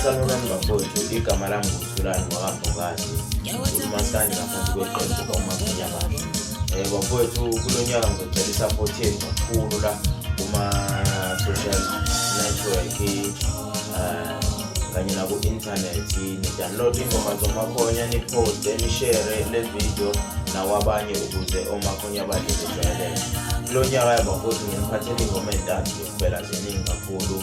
Salomon bafowethu igama lami nguThulani wakambokazi uMasani ngaphansi kweqembu kaMakhanya Bahle. Bafowethu kulonyaka ngizocela isupport yenu kakhulu la kuma-social network kanye na ku-internet. Ni-download ingoma zoMakhanya, ni-poste, ni-share le video nawabanye ukuze oMakhanya Bahle bejwayeleke. Kulonyaka bafowethu nginiphathele ingoma ezintathu kuphela ziningi kakhulu.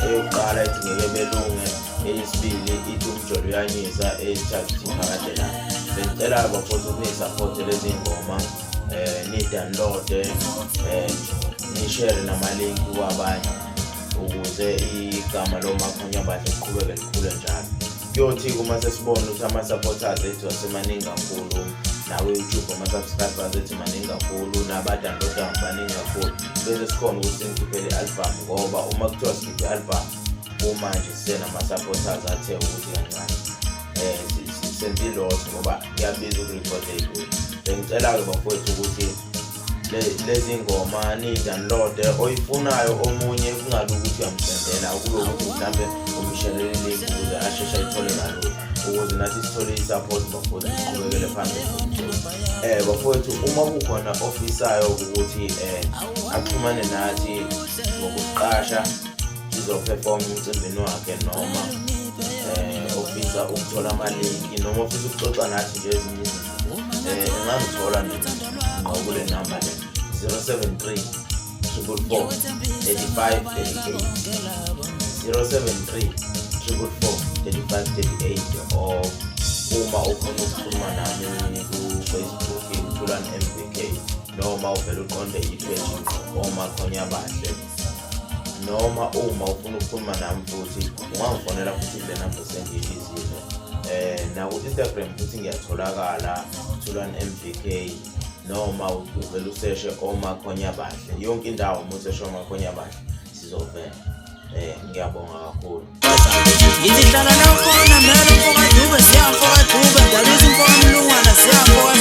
Eyokuqala ithi ngeke belunge, eyesibili ithi umjolo uyanyisa, eyesithathu ithi phakade la. Bengicela bafowethu ni-support lezi ngoma, ni-download, ni-share nama-link kwabanye ukuze igama loMakhanya Bahle liqhubeke likhule njalo. Kuyothi kuma sesibona ukuthi ama-supporters ethu asemaningi kakhulu, nawe-YouTube ama-subscribers ethu maningi kakhulu, nabadownloadayo baningi kakhulu, bese sikhona ukuthi sikhiphe le-album ngoba uma kuthiwa sikhiphe i-album kumanje sisenama-supporters athe ukuthi kancane senze i-loss ngoba kuyabiza ukurekhoda ey'kulu. Bengicela-ke bafowethu ukuthi lezi ngoma ni-download, oyifunayo omunye kungabi ukuthi uyamsendela, kube ukuthi mhlambe umshelele link ukuze asheshe ayithole kalula ukuze nathi sithole i-support bafowethu siqhubekele phambili. Bafowethu uma kukhona ofisayo ukuthi axhumane nathi ngokuqasha sizoperform emcimbini wakhe, noma ofisa ukuthola ama-link, noma ofisa ukuxoxa nathi nje ezinye izinto, engangithola kule number le 073 444 3538 073 444 3538. Or uma ufuna ukukhuluma nami ku-Facebook Thulani MVK, noma uvela uqonde i-page oMakhanya Bahle, noma uma ufuna ukukhuluma nami futhi ungangifonela futhi le number sengiyibizile. Na ku-Instagram futhi ngiyatholakala Thulani MVK, noma uvela useshe oMakhanya Bahle, yonke indawo uma useshe oMakhanya Bahle sizovela. Ngiyabonga kakhulu. Ngihlala nakhona melo mfoka Dube, siyamfoka Dube, ndaliza umfoka Mlungwana, siyamfoka